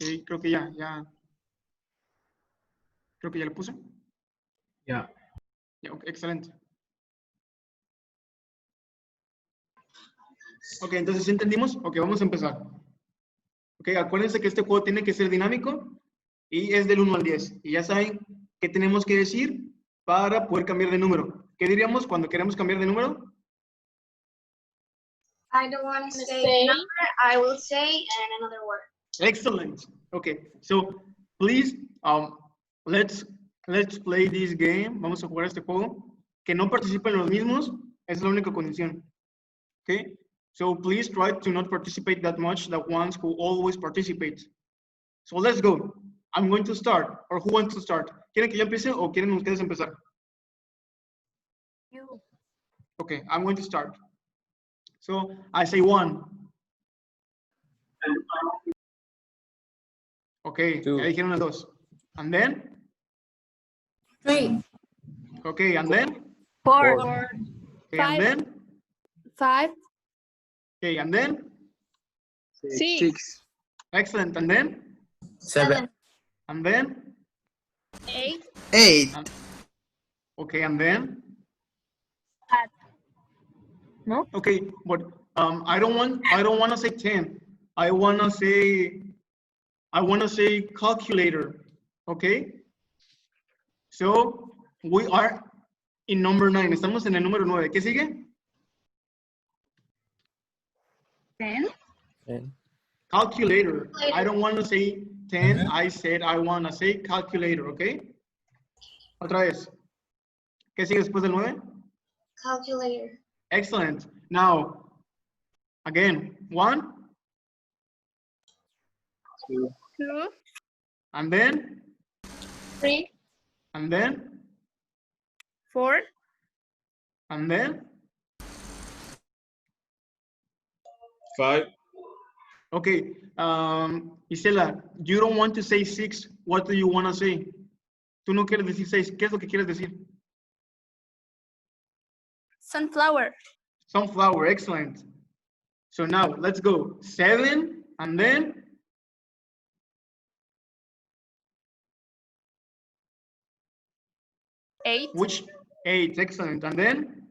Ok, creo que ya. Creo que ya lo puse. Ya. Ya, ok, excelente. Ok, entonces ¿sí entendimos? Ok, vamos a empezar. Ok, acuérdense que este juego tiene que ser dinámico y es del 1 al 10. Y ya saben qué tenemos que decir para poder cambiar de número. ¿Qué diríamos cuando queremos cambiar de número? I don't want to say number, I will say and another word. Excellent. Okay, so please, let's play this game. Vamos a jugar este juego. Que no participen los mismos es la única condición. Okay, so please try to not participate that much. The ones who always participate. So let's go. I'm going to start. Or who wants to start? ¿Quieren que yo empiece o quieren ustedes empezar? You. Okay, I'm going to start. So I say 1. Okay, Two. ya dijeron el 2. And then? 3. Okay, and then? 4. Okay, and then? 5. Okay, and then? 6. Excellent, and then? 7. And then? 8. 8. Okay, and then? No? Okay, but I don't want to say 10. I want to say calculator. Okay? So, we are in number 9. Estamos en el número 9. ¿Qué sigue? 10. Calculator. I don't want to say 10. I said I want to say calculator, okay? Otra vez. ¿Qué sigue después del 9? Calculator. Excellent. Now, again, 1, 2. and then, 3. and then, 4. and then. 5. Okay, Isela, you don't want to say 6. What do you want to say? Tú no quieres decir 6. ¿Qué es lo que quieres decir? Sunflower. Sunflower, excellent. So now, let's go. 7, and then? 8. Which? 8, excellent. And then?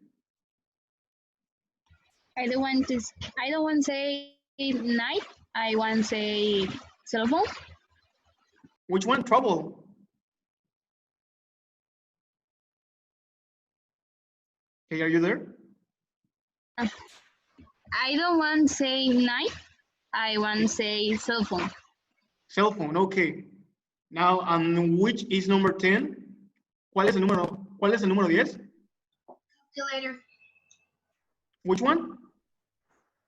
I don't want to say 9. I want to say cell phone. Which one? Trouble. Okay, are you there? I don't want to say 9. I want to say cell phone. Cell phone, okay. Now, which is number 10? ¿Cuál es el número 10? Calculator. Which one?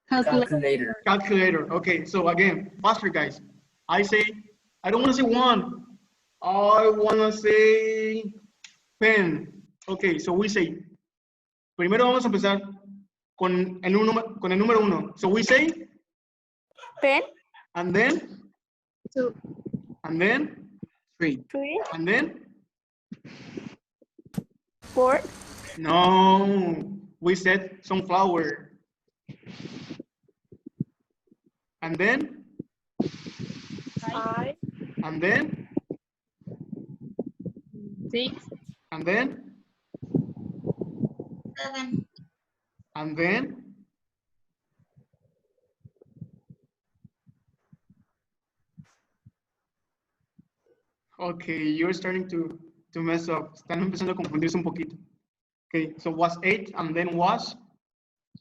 Calculator. Calculator. Okay, so again, faster guys. I don't want to say 1. I want to say pen. Okay, so we say, primero vamos a empezar con el número 1. So we say Pen. and then 2. and then 3. 3. and then 4. no, we said sunflower. And then 5. and then 6. and then 7. and then okay, you're starting to mess up. Están empezando a confundirse un poquito. Okay, so was 8 and then was,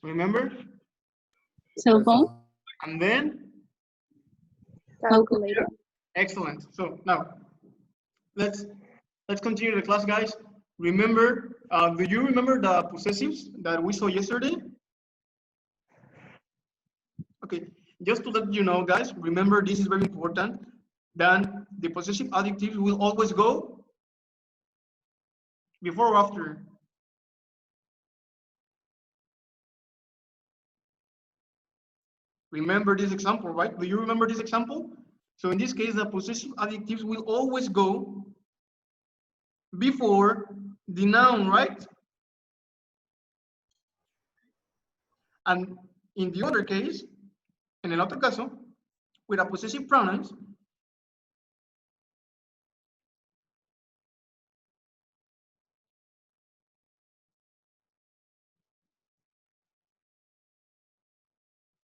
remember? Cell phone. And then, Calculator. excellent. So now, let's continue the class, guys. Remember, do you remember the possessives that we saw yesterday? Okay, just to let you know, guys, remember this is very important. Then the possessive adjectives will always go before or after. Remember this example, right? Do you remember this example? So in this case, the possessive adjectives will always go before the noun, right? And in the other case, en el otro caso, with a possessive pronouns,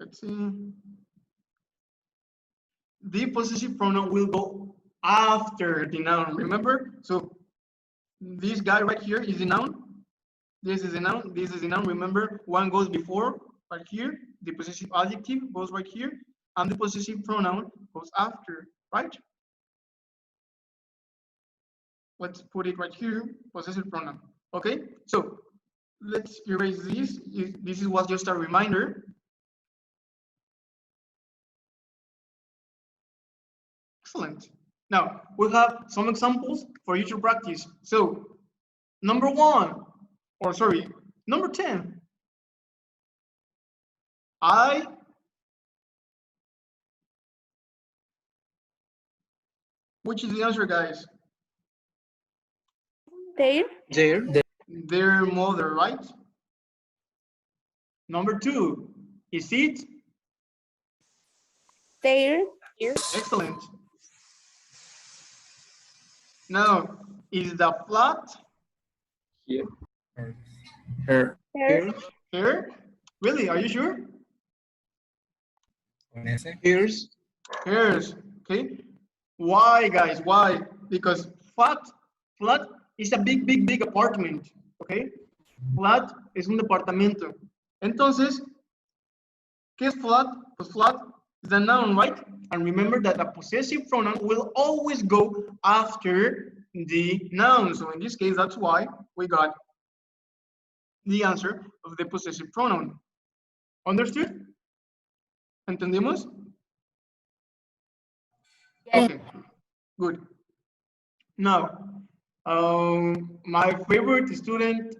let's see. The possessive pronoun will go after the noun, remember? So this guy right here is the noun. This is the noun. This is the noun. Remember, one goes before, right here. The possessive adjective goes right here. And the possessive pronoun goes after, right? Let's put it right here, possessive pronoun. Okay, so let's erase this. This was just a reminder. Excellent. Now, we'll have some examples for you to practice. So, number 1, or sorry, number 10. Which is the answer, guys? Their mother, right? Number 2, is it? Their. Excellent. Now, is the flat? Here. Her. Here? Really, are you sure? Here's. Hers, okay? Why, guys? Why? Because flat is a big apartment, okay? Flat es un departamento. Entonces, ¿qué es flat? Pues flat is a noun, right? And remember that the possessive pronoun will always go after the noun. So in this case, that's why we got the answer of the possessive pronoun. Understood? ¿Entendimos? Okay, good. Now, my favorite student,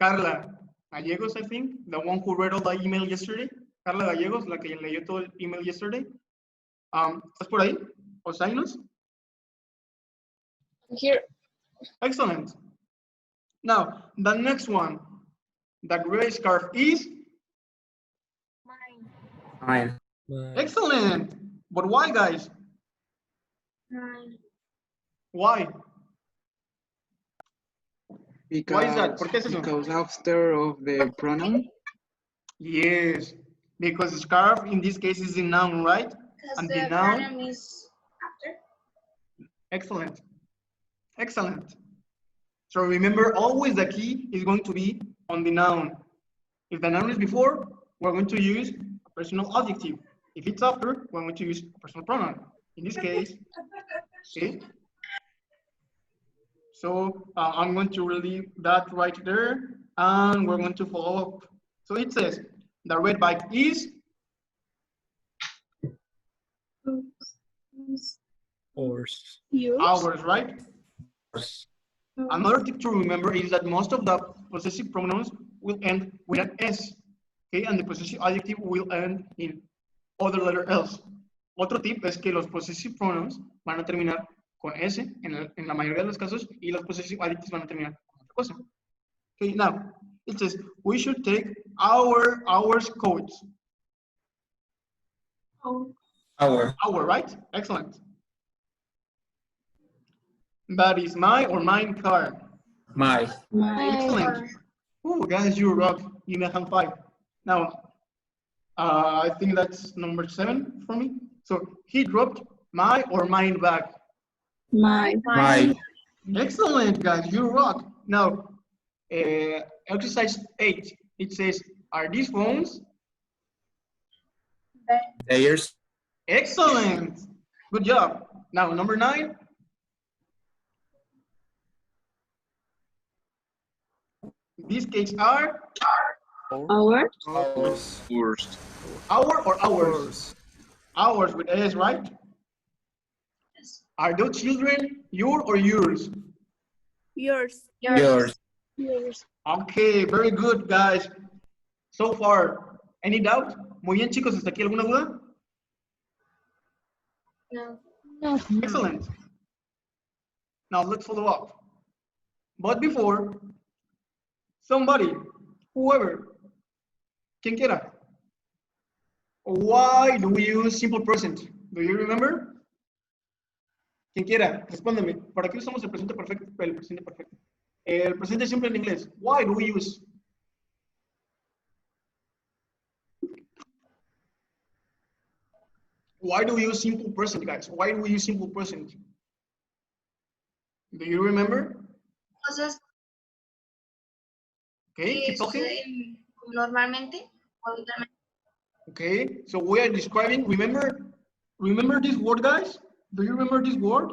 Carla Gallegos, I think, the one who read all the email yesterday. Carla Gallegos, la que leyó todo el email yesterday. ¿Estás por ahí? ¿O signos? Here. Excellent. Now, the next one, the gray scarf is? Mine. Excellent. But why, guys? Why? Because, Why is that? ¿Por qué es eso? Because after of the pronoun. Yes, because scarf in this case is the noun, right? And the noun is after. Excellent. Excellent. So remember, always the key is going to be on the noun. If the noun is before, we're going to use a personal adjective. If it's after, we're going to use a personal pronoun. In this case, okay. So I'm going to relieve that right there, and we're going to follow up. So it says, the red bike is? Horse. Ours, right? Another tip to remember is that most of the possessive pronouns will end with an S, okay? And the possessive adjective will end in other letter else. Otro tip es que los possessive pronouns van a terminar con S en la mayoría de los casos y los possessive adjectives van a terminar con otra cosa. Okay, now, it says, we should take our coats. Our, right? Excellent. That is my or mine car. My. Excellent. Oh, guys, you rock. You may have 5. Now, I think that's number 7 for me. So he dropped my or mine bag. My. Excellent, guys. You rock. Now, exercise 8. It says, are these phones? Theirs. Excellent. Good job. Now, number 9. These cakes are? Our. Our or ours? Ours with S, right? Yes. Are those children your or yours? Yours. Okay, very good, guys. So far, any doubt? Muy bien, chicos, ¿hasta aquí alguna duda? No. Excellent. Now let's follow up. But before, somebody, whoever, quien quiera, why do we use simple present? Do you remember? Quien quiera, respóndeme. ¿Para qué usamos el presente perfecto? El presente perfecto. El presente simple en inglés. Why do we use? Why do we use simple present, guys? Why do we use simple present? Do you remember? Cosas Okay, que keep talking. suceden normalmente o habitualmente. Okay, so we are describing, remember this word, guys? Do you remember this word?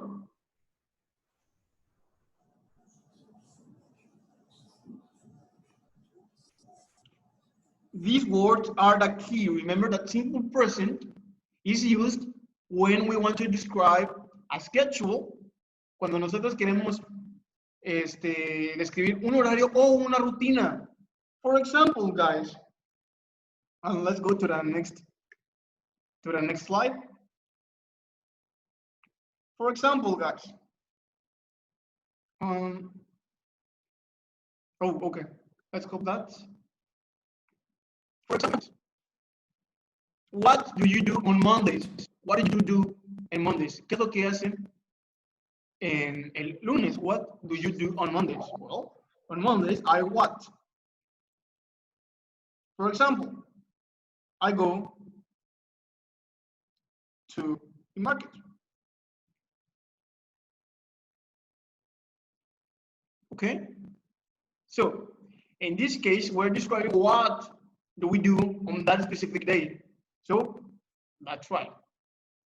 These words are the key. Remember that simple present is used when we want to describe a schedule, cuando nosotros queremos describir un horario o una rutina. For example, guys, and let's go to the next slide. For example, guys, oh, okay, let's hope that. For example, what do you do on Mondays? What do you do on Mondays? ¿Qué es lo que hacen en el lunes? What do you do on Mondays? Well, on Mondays, I what? For example, I go to the market. Okay? So, in this case, we're describing what do we do on that specific day. So, that's right.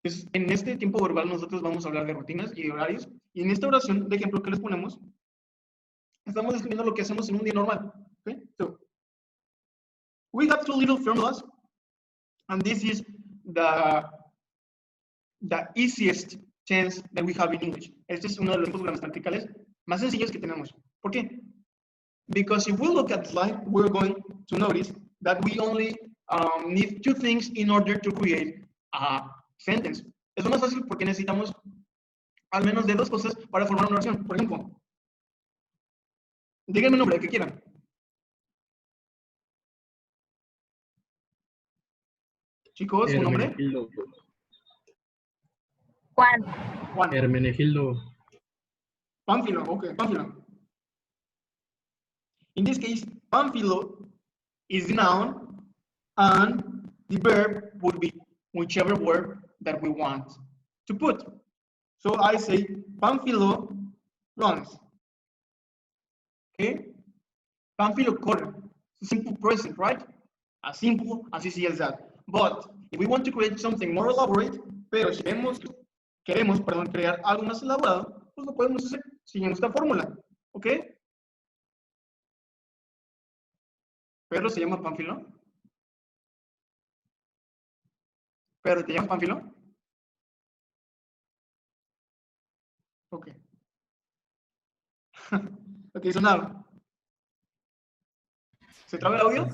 Pues, en este tiempo verbal nosotros vamos a hablar de rutinas y de horarios. Y en esta oración de ejemplo que les ponemos, estamos describiendo lo que hacemos en un día normal. Okay? So, we have two little formulas, and this is the easiest tense that we have in English. Este es uno de los tiempos gramaticales más sencillos que tenemos. ¿Por qué? Because if we look at the slide, we're going to notice that we only need two things in order to create a sentence. Es lo más fácil porque necesitamos al menos de dos cosas para formar una oración. Por ejemplo, díganme un nombre, el que quieran. Chicos, un nombre. Juan. Juan. Hermenegildo. Pánfilo, okay, Pánfilo. In this case, Pánfilo is the noun, and the verb would be whichever word that we want to put. So I say, Pánfilo runs. Okay? Pánfilo corre. It's a simple present, right? As simple as easy as that. But if we want to create something more elaborate, pero si queremos crear algo más elaborado, pues lo podemos hacer siguiendo esta fórmula. ¿Ok? Pedro se llama Pánfilo. Pedro, ¿te llamas Pánfilo? Ok. Ok, sonado. ¿Se traba el audio?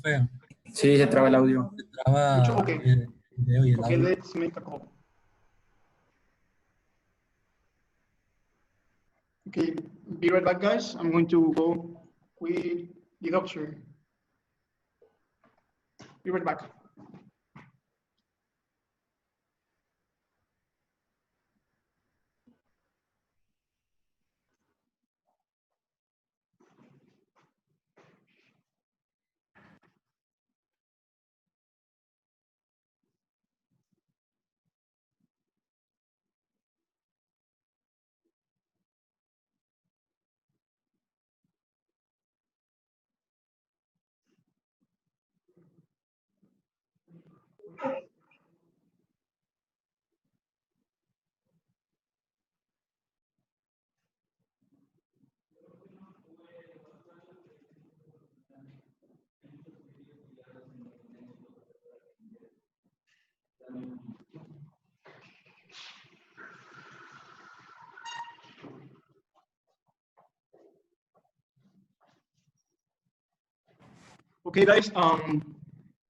Feo. Sí, se traba el audio. Se traba Mucho, ok. el video y el Okay, audio. let's make a call. Okay, be right back, guys. I'm going to go with the doctor. Be right back. Okay, guys.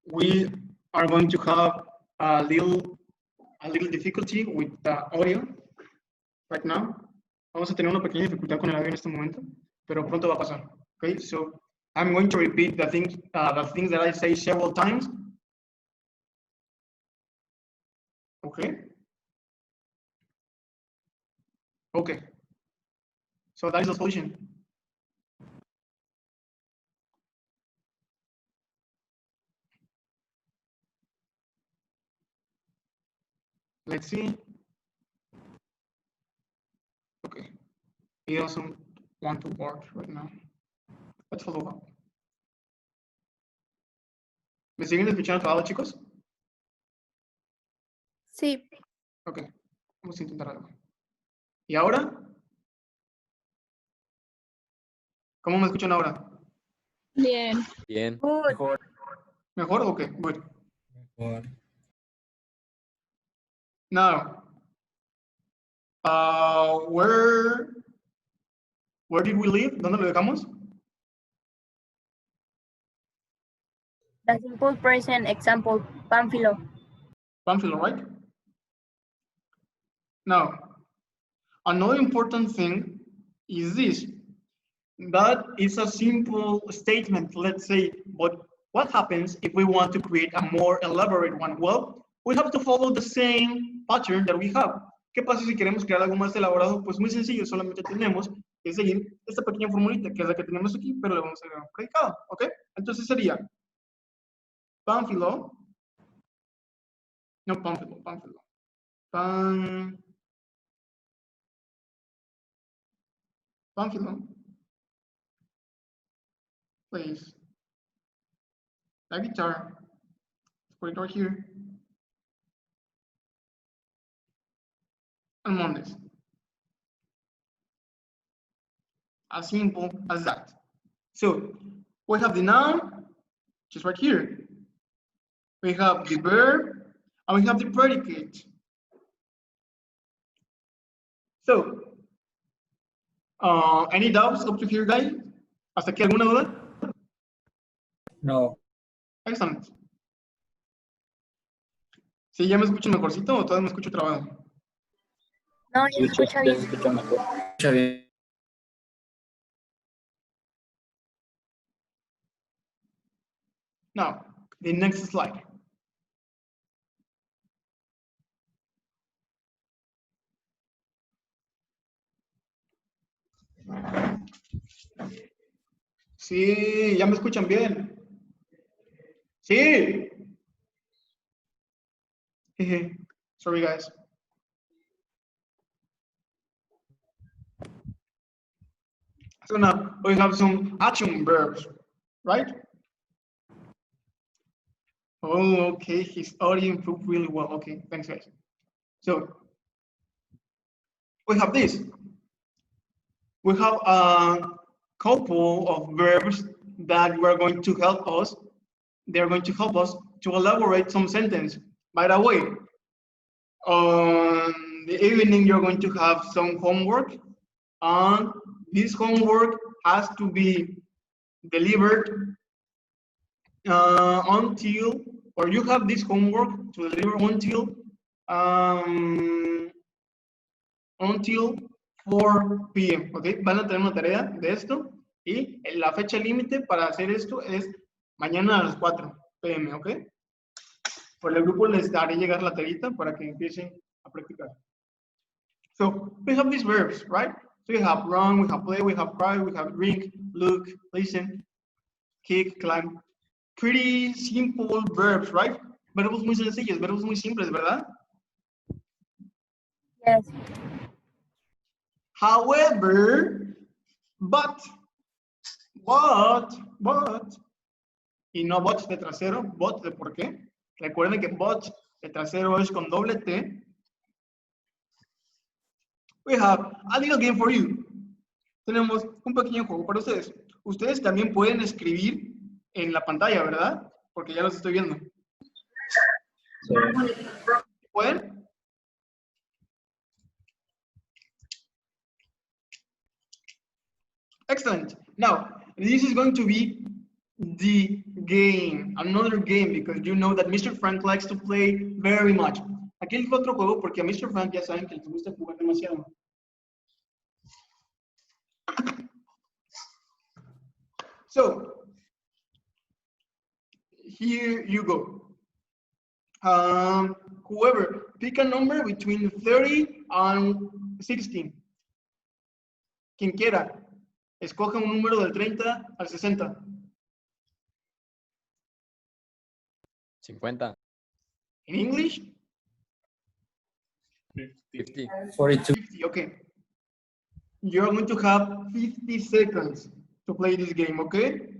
We are going to have a little difficulty with the audio right now. Vamos a tener una pequeña dificultad con el audio en este momento, pero pronto va a pasar. Okay, so I'm going to repeat the things that I say several times. Okay. Okay. So that is the solution. Let's see. Okay. He doesn't want to work right now. Let's follow up. ¿Me siguen escuchando todos, chicos? Sí. Ok. Vamos a intentar algo. ¿Y ahora? ¿Cómo me escuchan ahora? Bien. Bien. Good. Mejor. ¿Mejor? Ok, good. Mejor. Now, where did we leave? ¿Dónde lo dejamos? The simple present example, Pánfilo. Pamphilo, right? Now, another important thing is this. That is a simple statement, let's say, but what happens if we want to create a more elaborate one? Well, we have to follow the same pattern that we have. ¿Qué pasa si queremos crear algo más elaborado? Pues muy sencillo, solamente tenemos que seguir esta pequeña formulita, que es la que tenemos aquí, pero le vamos a agregar un predicado, ¿ok? Entonces sería Pánfilo, no Pánfilo, Pánfilo, Pánfilo, plays the guitar, put it right here, on Mondays. As simple as that. So we have the noun, just right here. We have the verb, and we have the predicate. So, any doubts up to here, guys? ¿Hasta aquí alguna duda? No. Excellent. ¿Sí, ya me escucho mejorcito o todavía me escucho trabado? No, ya se escucha Ya bien. se escucha mejor. Escucha bien. Now, the next slide. Sí, ya me escuchan bien. Sí. Sorry, guys. So now we have some action verbs, right? Oh, okay. His audio improved really well. Okay, thanks, guys. So we have this. We have a couple of verbs that were going to help us. They're going to help us to elaborate some sentence. By the way, on the evening, you're going to have some homework, and this homework has to be delivered until, or you have this homework to deliver until 4 p.m. ¿Ok? Van a tener una tarea de esto y la fecha límite para hacer esto es mañana a las 4 p.m. ¿Ok? Por el grupo les daré llegar la tarita para que empiecen a practicar. So we have these verbs, right? So we have run, we have play, we have cry, we have drink, look, listen, kick, climb. Pretty simple verbs, right? Verbos muy sencillos, verbos muy simples, ¿verdad? Yes. However, but, y no but de trasero, but de por qué. Recuerden que but de trasero es con doble T. We have a little game for you. Tenemos un pequeño juego para ustedes. Ustedes también pueden escribir en la pantalla, ¿verdad? Porque ya los estoy viendo. Sí. ¿Pueden? Excellent. Now, this is going to be the game, another game, because you know that Mr. Frank likes to play very much. Aquí les otro juego porque a Mr. Frank ya saben que les gusta jugar demasiado. So, here you go. Whoever, pick a number between 30 and 16. Quien quiera, escoge un número del 30 al 60. 50. In English? 50. 42. 50, okay. You're going to have 50 seconds to play this game, okay?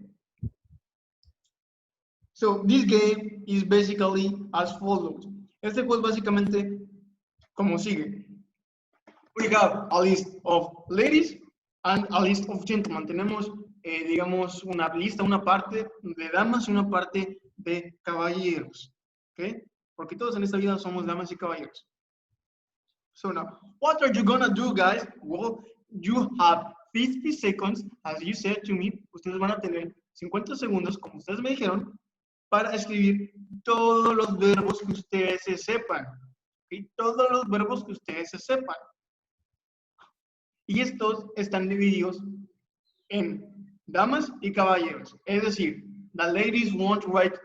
So this game is basically as follows. Este juego es básicamente como sigue. We have a list of ladies and a list of gentlemen. Tenemos, digamos, una lista, una parte de damas y una parte de caballeros, ¿ok? Porque todos en esta vida somos damas y caballeros. So now, what are you gonna do, guys? Well, you have 50 seconds, as you said to me. Ustedes van a tener 50 segundos, como ustedes me dijeron, para escribir todos los verbos que ustedes se sepan. ¿Okay? Todos los verbos que ustedes se sepan. Y estos están divididos en damas y caballeros. Es decir, the ladies won't write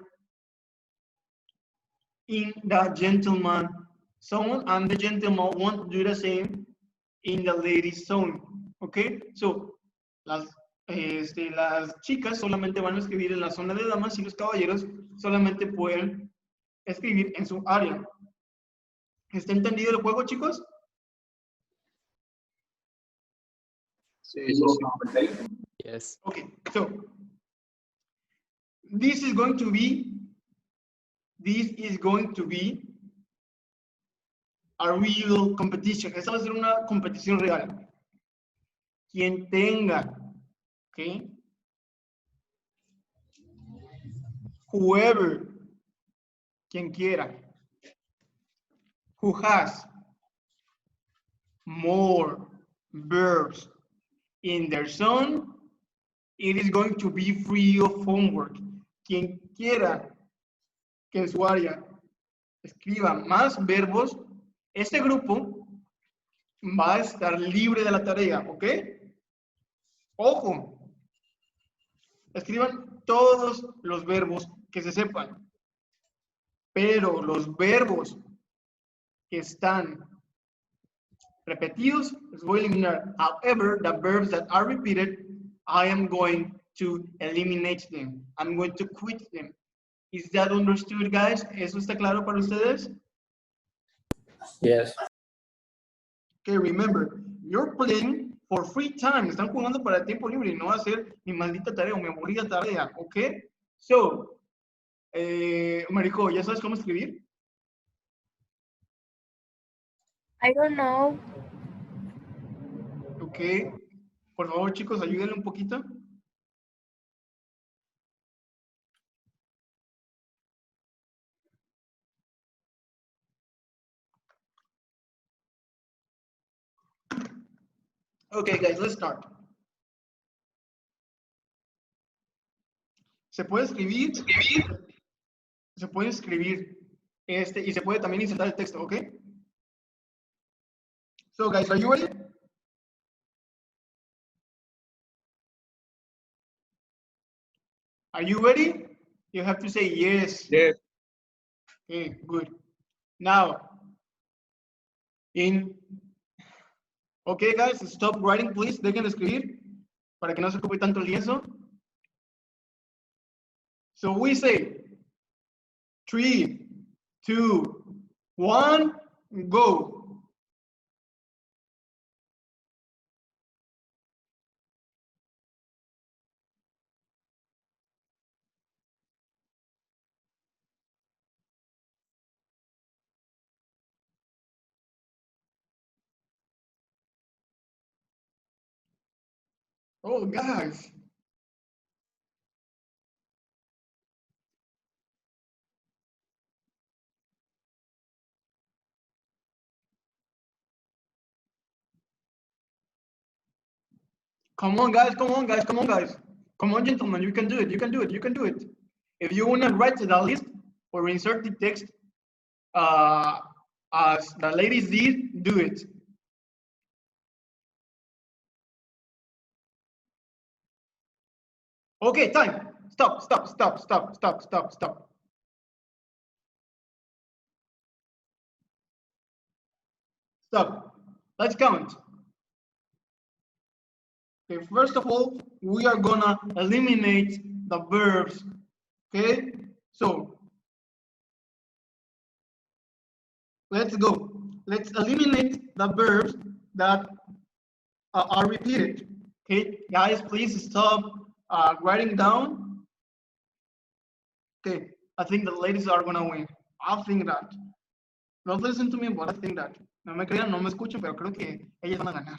in the gentleman zone, and the gentleman won't do the same in the ladies zone. Okay, so las chicas solamente van a escribir en la zona de damas y los caballeros solamente pueden escribir en su área. ¿Está entendido el juego, chicos? Yes. Okay, so this is going to be a real competition. Esta va a ser una competición real. Quien tenga, okay, whoever, quien quiera, who has more verbs in their zone, it is going to be free of homework. Quien quiera que en su área escriba más verbos, este grupo va a estar libre de la tarea, ¿ok? Ojo, escriban todos los verbos que se sepan, pero los verbos que están repetidos los voy a eliminar. However, the verbs that are repeated, I am going to eliminate them. I'm going to quit them. Is that understood, guys? ¿Eso está claro para ustedes? Yes. Okay, remember, you're playing for free time. Están jugando para el tiempo libre y no va a hacer mi maldita tarea o mi aburrida tarea, ¿ok? So, Marico, ¿ya sabes cómo escribir? I don't know. Ok. Por favor, chicos, ayúdenle un poquito. Okay, guys, let's start. Se puede escribir, y se puede también insertar el texto, ¿ok? So, guys, are you ready? Are you ready? You have to say yes. Yes. Okay, good. Now, okay, guys, stop writing, please. Dejen de escribir para que no se ocupe tanto el lienzo. So we say 3, 2, 1, go. Oh, guys. Come on, guys, come on, guys, come on, guys. Come on, gentlemen, you can do it, you can do it, you can do it. If you want to write the list or insert the text as the ladies did, do it. Okay, time. Stop, stop, stop, stop, stop, stop, stop. Stop. Let's count. Okay, first of all, we are gonna eliminate the verbs. Okay, so let's go. let's eliminate the verbs that are repeated. Okay, guys, please stop writing down. Okay, I think the ladies are gonna win. I think that. Don't listen to me, but I think that. No me crean, no me escuchen, pero creo que ellas van a ganar.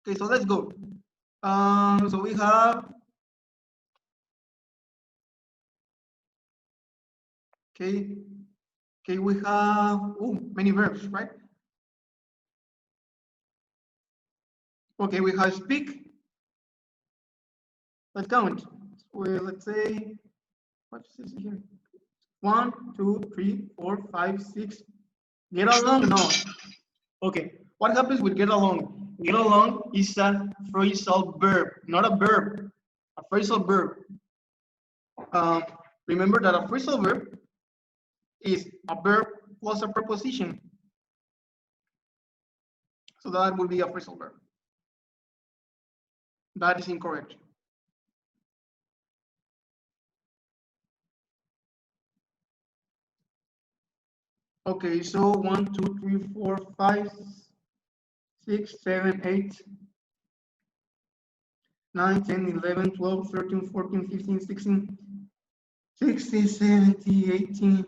Okay, so let's go. So we have. Okay, we have many verbs, right? Okay, we have speak. Let's count. Well, let's say, what's this here? 1, 2, 3, 4, 5, 6. Get along? No. Okay, what happens with get along? Get along is a phrasal verb, not a verb, a phrasal verb. Remember that a phrasal verb is a verb plus a preposition. So that would be a phrasal verb. That is incorrect. Okay, so 1, 2, 3, 4, 5, 6, 7, 8, 9, 10, 11, 12, 13, 14, 15, 16, 16, 17, 18,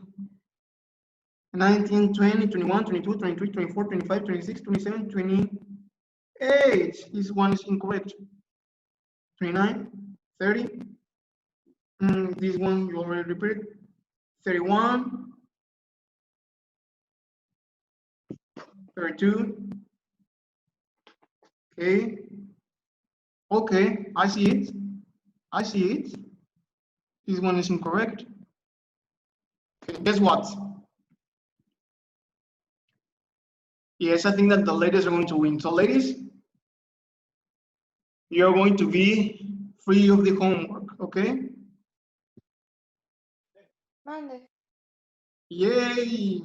19, 20, 21, 22, 23, 24, 25, 26, 27, 28. This one is incorrect. 29, 30. This one you already repeated. 31, 32. Okay. Okay, I see it. I see it. This one is incorrect. Okay, guess what? Yes, I think that the ladies are going to win. So ladies, you're going to be free of the homework, okay? Mande. Yay!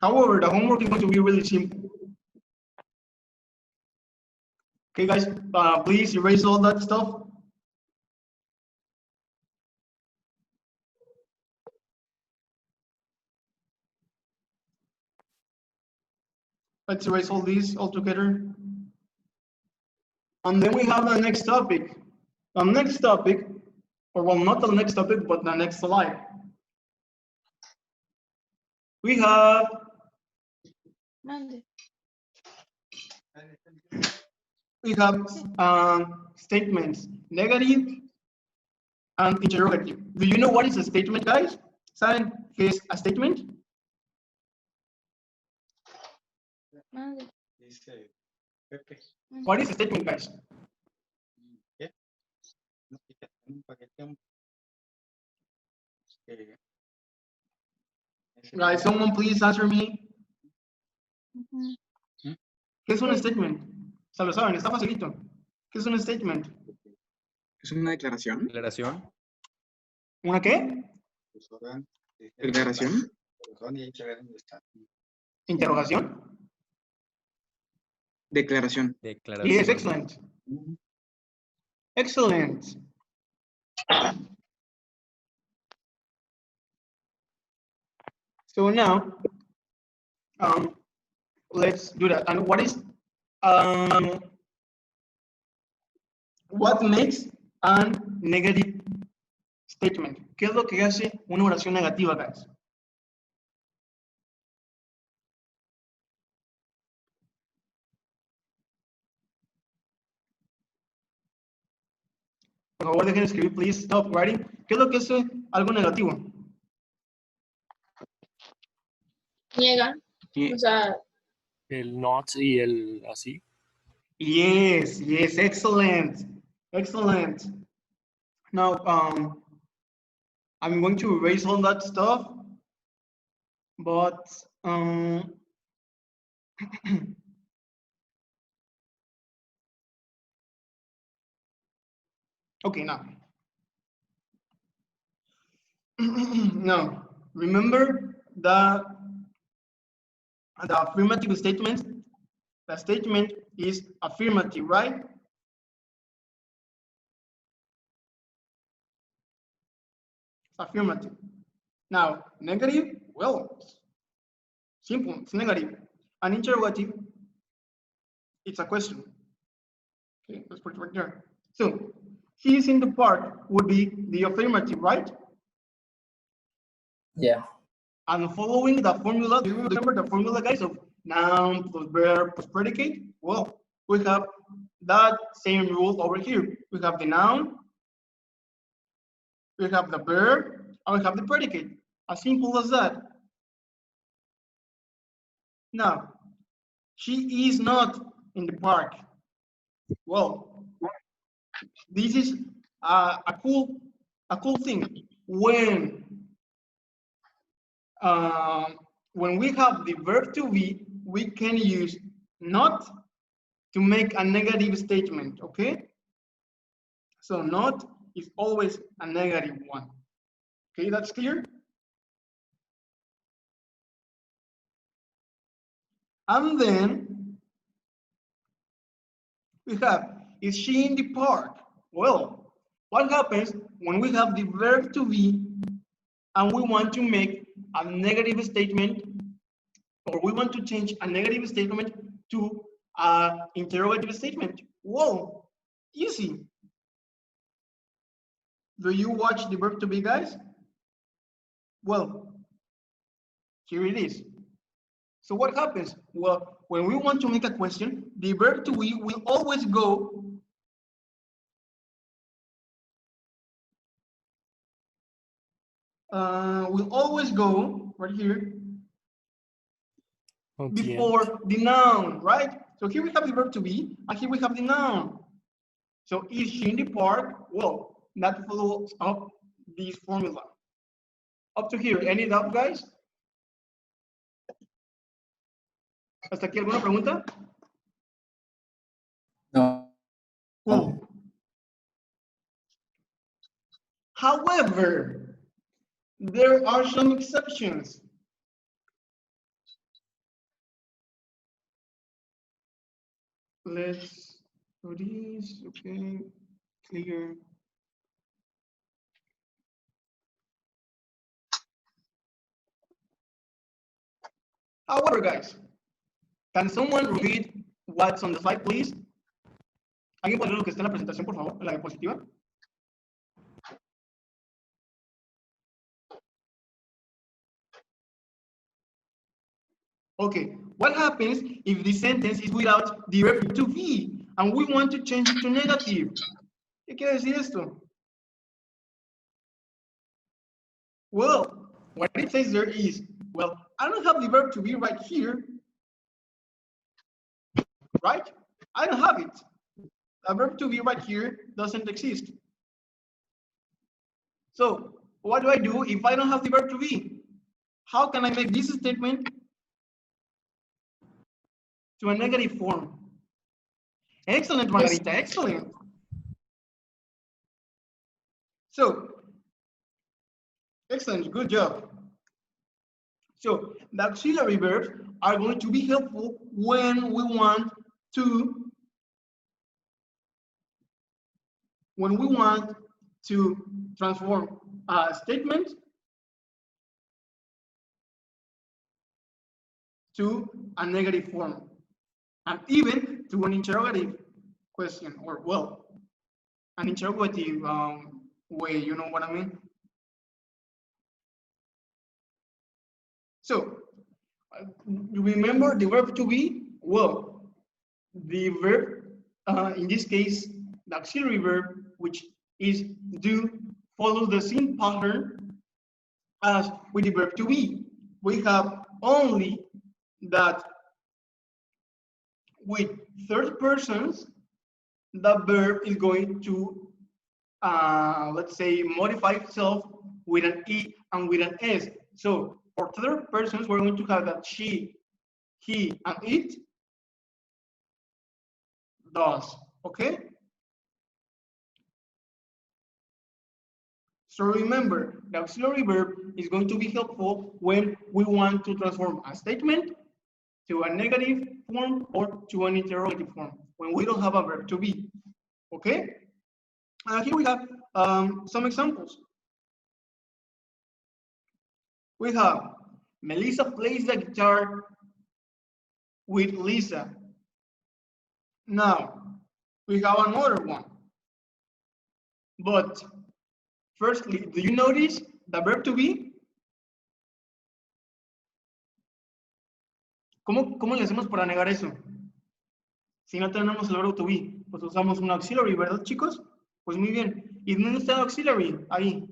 However, the homework is going to be really simple. Okay, guys, please erase all that stuff. Let's erase all these all together. And then we have the next topic. The next topic, or well, not the next topic, but the next slide. We have Mande. Statements, negative and interrogative. Do you know what is a statement, guys? ¿Saben qué es a statement? Mande. What is a statement, guys? Guys, someone please answer me. ¿Qué es un statement? Se lo saben, está facilito. ¿Qué es un statement? ¿Es una declaración? Declaración. ¿Una qué? ¿Declaración? ¿Interrogación? Declaración. Declaración. Yes, excellent. Excellent. So now, let's do that. And what makes a negative statement? ¿Qué es lo que hace una oración negativa, guys? Por favor, dejen de escribir, please stop writing. ¿Qué es lo que hace algo negativo? Niega. O sea, El not y el así. Yes, excellent. Excellent. Now, I'm going to erase all that stuff, but okay, now. Now, remember the affirmative statement. The statement is affirmative, right? Affirmative. Now, negative, well, Simple, it's negative. An interrogative, it's a question. Okay, let's put it right there. So, he is in the park would be the affirmative, right? Yeah. And following the formula, do you remember the formula, guys, of noun plus verb plus predicate? Well, we have that same rule over here. We have the noun, we have the verb, and we have the predicate. As simple as that. Now, she is not in the park. Well, this is a cool thing. When we have the verb to be, we can use not to make a negative statement, okay? So not is always a negative one. Okay, that's clear? And then we have, is she in the park? Well, what happens when we have the verb to be and we want to make a negative statement, or we want to change a negative statement to an interrogative statement? Well, easy. Do you watch the verb to be, guys? Well, here it is. So what happens? Well, when we want to make a question, the verb to be will always go right here before the noun, right? So here we have the verb to be, and here we have the noun. So is she in the park? Well, that follows up this formula. Up to here, any doubt, guys? ¿Hasta aquí alguna pregunta? No. Cool. However, there are some exceptions. Let's do this, okay, clear. However, guys, can someone repeat what's on the slide, please? ¿Alguien puede leer lo que está en la presentación, por favor, en la diapositiva? Okay, what happens if the sentence is without the verb to be and we want to change it to negative? ¿Qué quiere decir esto? Well, what it says there is, well, I don't have the verb to be right here, right? I don't have it. The verb to be right here doesn't exist. So what do I do if I don't have the verb to be? How can I make this statement to a negative form? Excellent, Margarita, excellent. So, excellent, good job. So the auxiliary verbs are going to be helpful when we want to transform a statement to a negative form, and even to an interrogative question, or well, an interrogative way, you know what I mean? So, you remember the verb to be? Well, the verb, in this case, the auxiliary verb, which is do, follow the same pattern as with the verb to be. We have only that with third persons, the verb is going to, let's say, modify itself with an E and with an S. So for third persons, we're going to have that she, he, and it does, okay? So remember, the auxiliary verb is going to be helpful when we want to transform a statement to a negative form or to an interrogative form, when we don't have a verb to be, okay? Here we have some examples. We have Melissa plays the guitar with Lisa. Now, we have another one. But, firstly, do you notice the verb to be? ¿Cómo le hacemos para negar eso? Si no tenemos el verbo to be, pues usamos un auxiliary, ¿verdad, chicos? Pues muy bien. ¿Y dónde está el auxiliary? Ahí.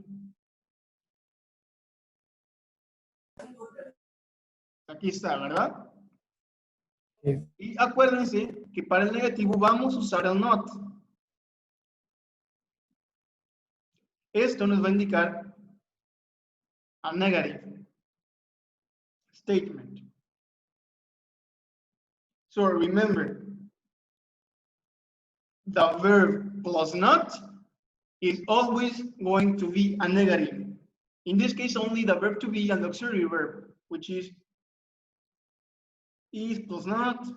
Aquí está, ¿verdad? Sí. Y acuérdense que para el negativo vamos a usar el not. Esto nos va a indicar a negative statement. So remember, the verb plus not is always going to be a negative. In this case, only the verb to be and the auxiliary verb, which is plus not,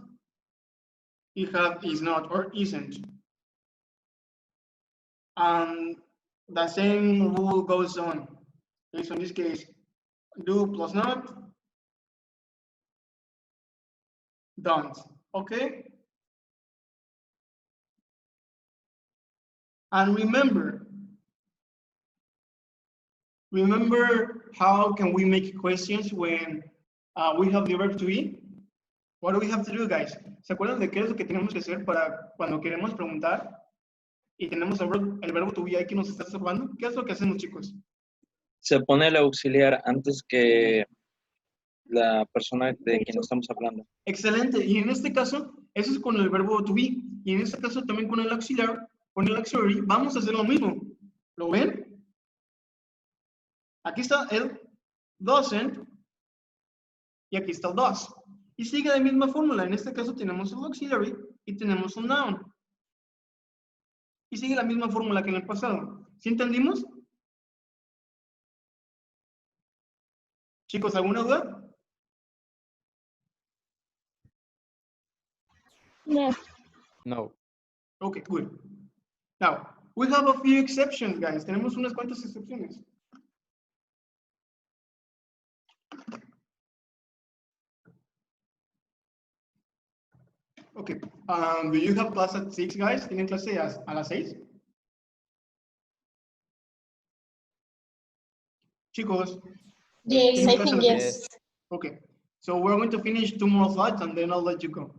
you have is not or isn't. And the same rule goes on. Okay, so in this case, do plus not, don't. Okay? And remember how can we make questions when we have the verb to be? What do we have to do, guys? ¿Se acuerdan de qué es lo que tenemos que hacer para cuando queremos preguntar y tenemos el verbo to be ahí que nos está estorbando? ¿Qué es lo que hacemos, chicos? Se pone el auxiliar antes que la persona de quien estamos hablando. Excelente. Y en este caso, eso es con el verbo to be. Y en este caso también con el auxiliary, vamos a hacer lo mismo. ¿Lo ven? Aquí está el doesn't y aquí está el does. Y sigue la misma fórmula. En este caso tenemos el auxiliary y tenemos un noun. Y sigue la misma fórmula que en el pasado. ¿Sí entendimos? Chicos, ¿alguna duda? Yes. No. Okay, good. Now, we have a few exceptions, guys. Tenemos unas cuantas excepciones. Okay. Do you have class at 6, guys? ¿Tienen clase a las 6? Chicos. Yes, ¿tienen I clase a think las yes. 6? Okay. So we're going to finish 2 more slides and then I'll let you go.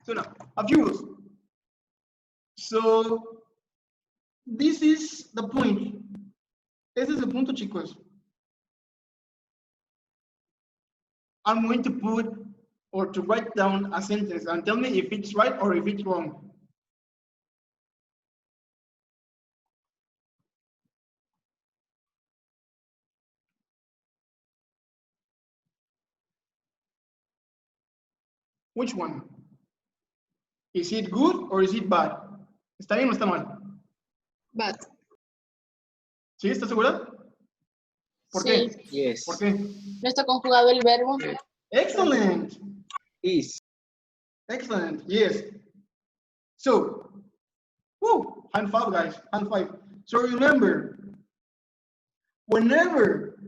So now, a few rules. So, this is the point. Ese es el punto, chicos. I'm going to put or to write down a sentence and tell me if it's right or if it's wrong. Which one? Is it good or is it bad? ¿Está bien o está mal? But, ¿Sí? ¿Estás segura? ¿Por sí. qué? Yes. ¿Por qué? No está conjugado el verbo. Excellent. Is. Excellent. Yes. So, woo, high five, guys. High five. So remember, whenever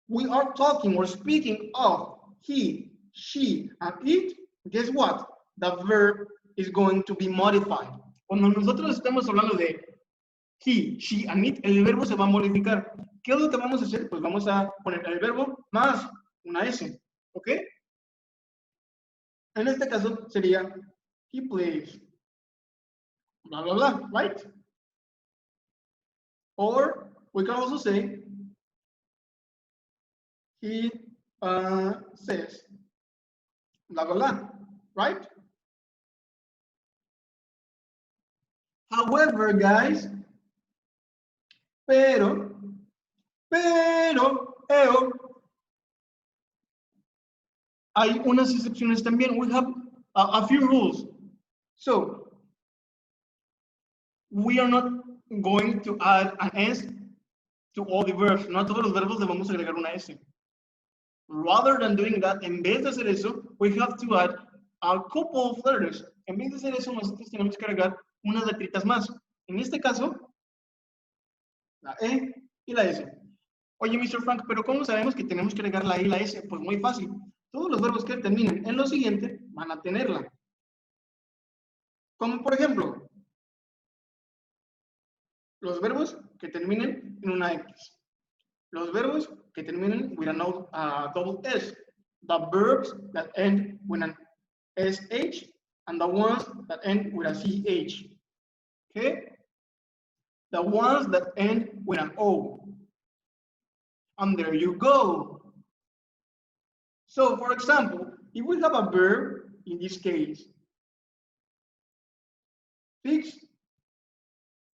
we are talking or speaking of he, she, and it, guess what? The verb is going to be modified. Cuando nosotros estamos hablando de he, she, and it, el verbo se va a modificar. ¿Qué es lo que vamos a hacer? Pues vamos a poner el verbo más una S. ¿Ok? En este caso sería he plays. Blah, blah, blah, right? Or we can also say he says. Blah, blah, blah, right? However, guys, pero, hay unas excepciones también. We have a few rules. So, we are not going to add an S to all the verbs. No a todos los verbos le vamos a agregar una S. Rather than doing that, en vez de hacer eso, we have to add a couple of letters. En vez de hacer eso, nosotros tenemos que agregar unas letritas más. En este caso, la E y la S. Oye, Mr. Frank, pero ¿cómo sabemos que tenemos que agregar la I y la S? Pues muy fácil. Todos los verbos que terminen en lo siguiente van a tenerla. Como por ejemplo, los verbos que terminen en una X. Los verbos que terminen with a double S. The verbs that end with an SH and the ones that end with a CH. Okay? The ones that end with an O. And there you go. So, for example, if we have a verb, in this case, fix,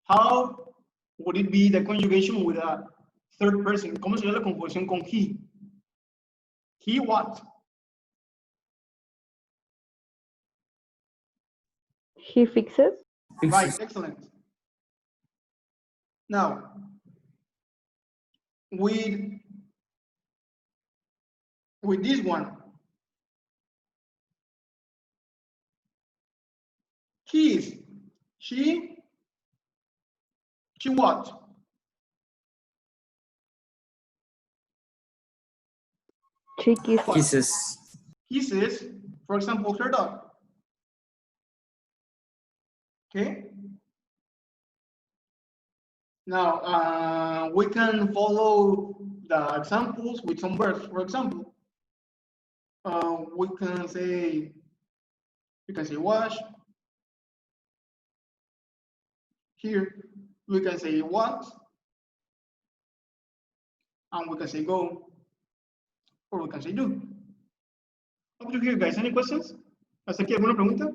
how would it be the conjugation with a third person? ¿Cómo sería la conjugación con he? He what? He fixes. Right, excellent. Now, with this one, keys, she what? She kisses. Kisses. Kisses, for example, her dog. Okay. Now, we can follow the examples with some verbs. For example, we can say, you can say wash. Here, we can say what. And we can say go. Or we can say do. Up to here, guys. Any questions? ¿Hasta aquí alguna pregunta?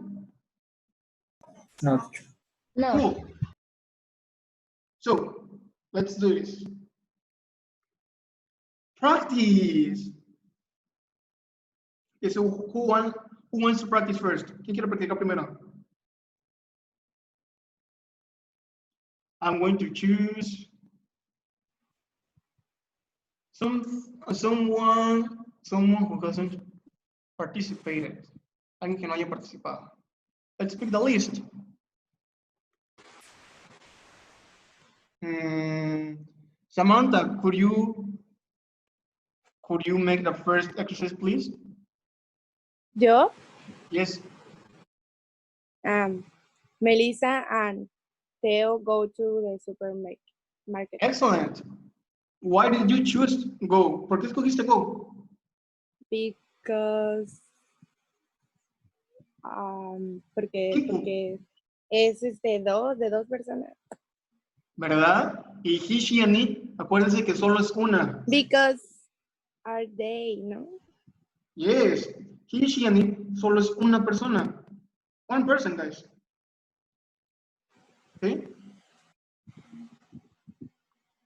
No. No. Cool. So, let's do this. Practice. Okay, so who wants to practice first? ¿Quién quiere practicar primero? I'm going to choose someone who hasn't participated. Alguien que no haya participado. Let's pick the list. Samantha, could you make the first exercise, please? Yo, Yes. Melissa and Theo go to the supermarket Excellent. Why did you choose go? ¿Por qué escogiste go? because porque es de dos personas. ¿Verdad? Y he, she, and it, acuérdense que solo es una. Because are they, ¿no? Yes. He, she, and it solo es una persona. One person, guys. Okay?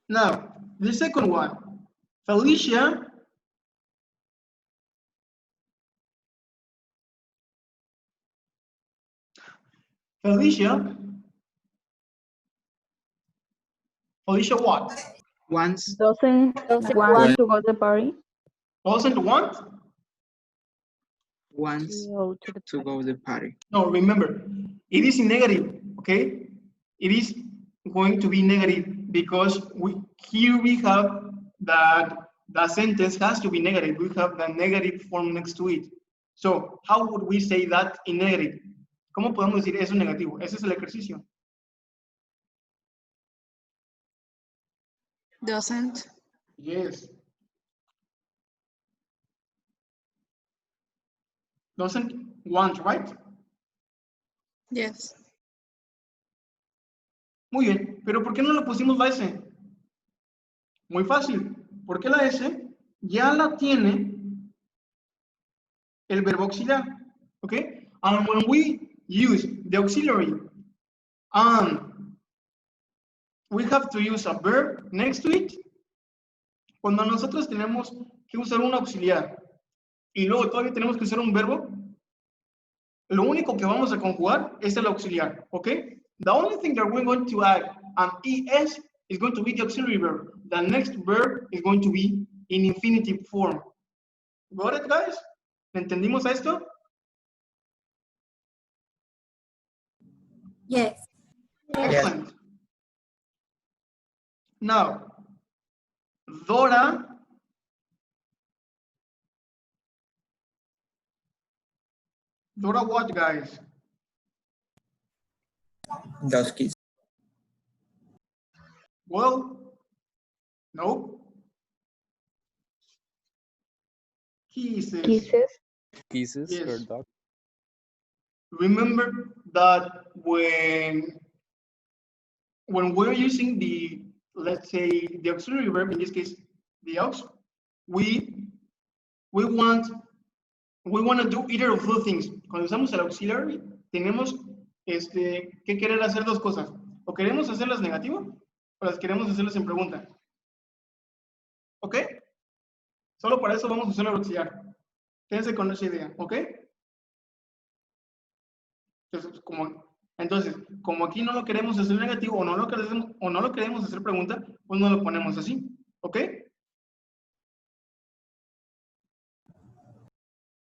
Now, the second one. Felicia. Felicia what? Once. Doesn't want to go to the party. Doesn't want? Wants to go to the party. No, remember, it is negative, okay? It is going to be negative because here we have that the sentence has to be negative. We have the negative form next to it. So, how would we say that in negative? ¿Cómo podemos decir eso negativo? Ese es el ejercicio. Doesn't. Yes. Doesn't want, right? Yes. Muy bien, pero ¿por qué no le pusimos la S? Muy fácil, porque la S ya la tiene el verbo auxiliar, ¿ok? And when we use the auxiliary and we have to use a verb next to it, cuando nosotros tenemos que usar un auxiliar y luego todavía tenemos que usar un verbo, lo único que vamos a conjugar es el auxiliar, ¿ok? The only thing that we're going to add an ES is going to be the auxiliary verb. The next verb is going to be in infinitive form. Got it, guys? ¿Entendimos esto? Yes. Excellent. Now, Dora what, guys? Dos keys. Well, no. Kisses. Kisses. Kisses her Yes. dog. Remember that when we're using the, let's say, the auxiliary verb, in this case, the aux, we want to do either of those things. Cuando usamos el auxiliary, tenemos que querer hacer dos cosas. O queremos hacerlas negativo, o las queremos hacerlas en pregunta. ¿Ok? Solo para eso vamos a usar el auxiliar. Quédense con esa idea, ¿ok? Entonces, como aquí no lo queremos hacer negativo o no lo queremos hacer pregunta, pues no lo ponemos así, ¿ok?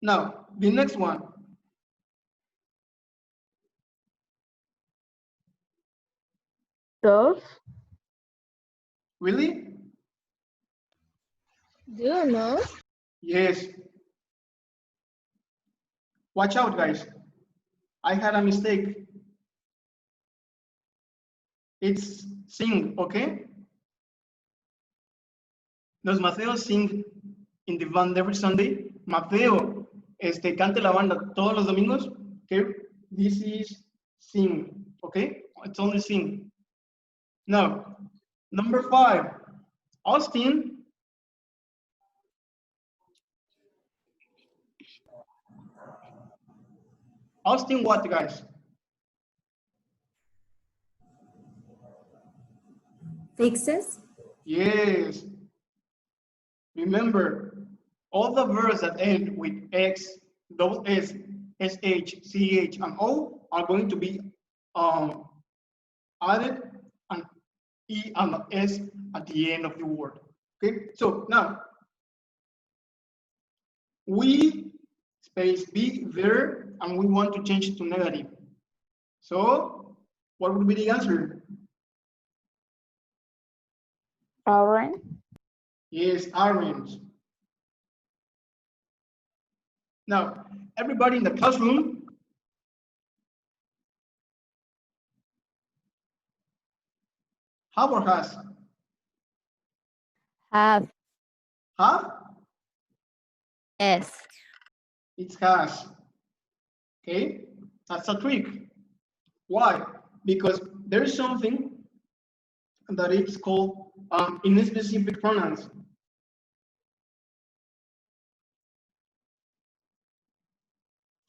Now, the next one. Dos. Really? Do you know? Yes. Watch out, guys. I had a mistake. It's sing, okay? Los Mateos sing in the band every Sunday. Mateo canta la banda todos los domingos. Okay? This is sing, okay? It's only sing. Now, number 5. Austin. Austin what, guys? Fixes? Yes. Remember, all the verbs that end with X, double S, SH, CH, and O are going to be added and E and S at the end of the word. Okay, so now we space be there and we want to change it to negative. So what would be the answer? Orange. Yes, orange. Now, everybody in the classroom, have or has? Have. Have? S. It has. Okay, that's a trick. Why? Because there is something that it's called inspecific pronouns.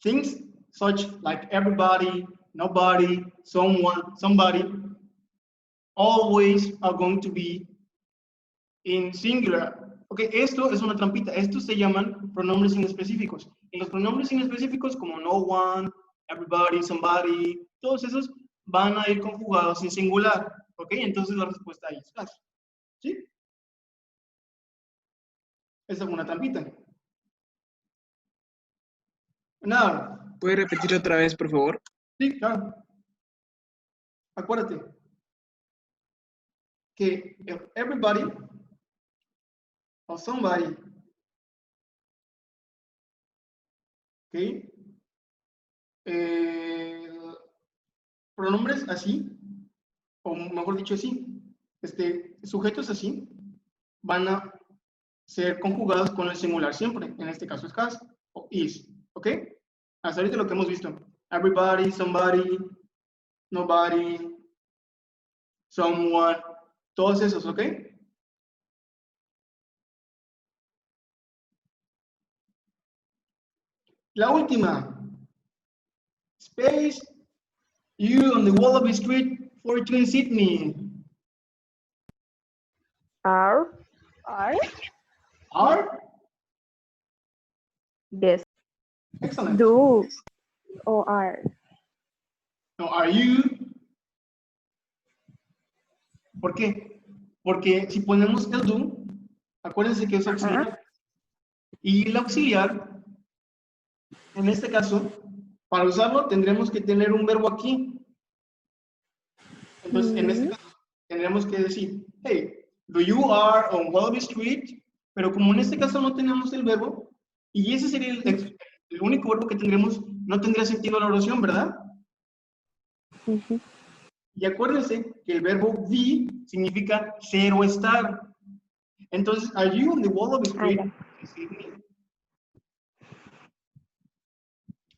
Things such like everybody, nobody, someone, somebody, always are going to be in singular. Ok, esto es una trampita. Estos se llaman pronombres inespecíficos. Y los pronombres inespecíficos como no one, everybody, somebody, todos esos van a ir conjugados en singular. Ok, entonces la respuesta ahí es has. ¿Sí? Esa es una trampita. Now, ¿Puede repetir otra vez, por favor? sí, claro. Acuérdate que everybody or somebody, ¿ok? Pronombres así, o mejor dicho así, sujetos así, van a ser conjugados con el singular siempre. En este caso es has o is, ¿ok? Hasta ahorita lo que hemos visto. Everybody, somebody, nobody, someone, todos esos, ¿ok? La última. Space, you on the wall of the street for to Sydney. Are. Are? Yes. Excellent. Do or are? No, are you? ¿Por qué? Porque si ponemos el do, acuérdense que es auxiliar. Y el auxiliar, en este caso, para usarlo tendremos que tener un verbo aquí. Entonces, en este caso, tendremos que decir, hey, Do you are on Welby Street? Pero como en este caso no tenemos el verbo, y ese sería el único verbo que tendremos, no tendría sentido la oración, ¿verdad? Y acuérdense que el verbo be significa ser o estar. Entonces, are you on the Welby Street?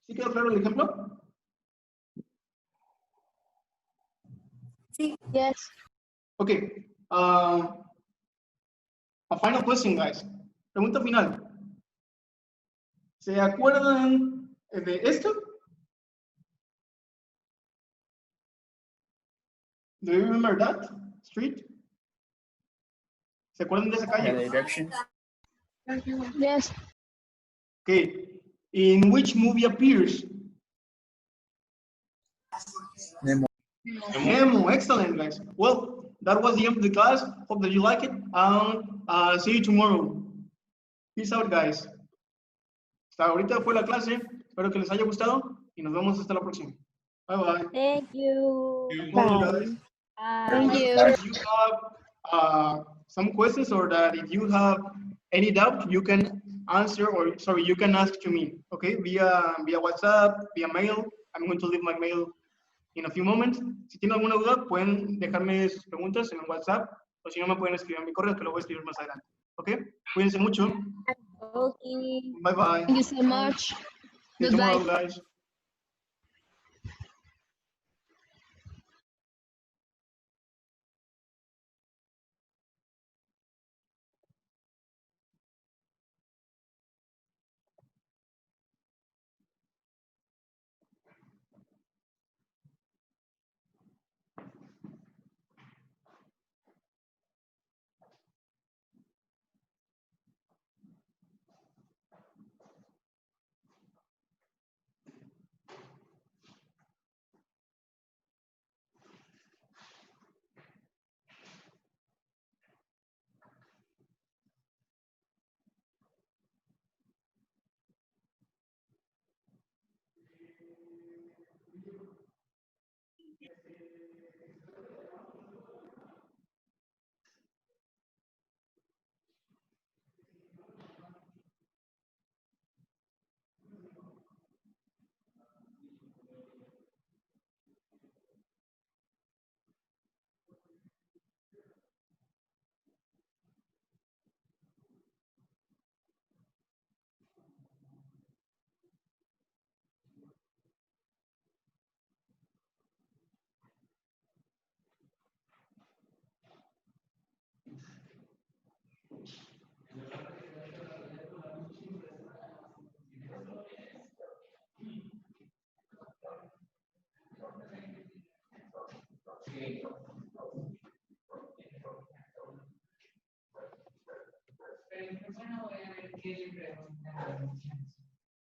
¿Sí quedó claro el ejemplo? Sí. Yes. Okay. A final question, guys. Pregunta final. ¿Se acuerdan de esto? Do you remember that street? ¿Se acuerdan de esa The calle? directions. Yes. Okay. In which movie appears? Nemo. Nemo. Excellent, guys. Well, that was the end of the class. Hope that you like it. And see you tomorrow. Peace out, guys. Hasta ahorita fue la clase. Espero que les haya gustado y nos vemos hasta la próxima. Bye bye. Thank you. Guys. Thank you. If you have some questions or that if you have any doubt, you can answer or sorry, you can ask to me, okay? Via WhatsApp, via mail. I'm going to leave my mail in a few moments. Si tienen alguna duda, pueden dejarme sus preguntas en el WhatsApp o si no me pueden escribir en mi correo que lo voy a escribir más adelante, ¿ok? Cuídense mucho. Okay. Bye bye. Thank you so much. See you Goodbye. tomorrow, guys.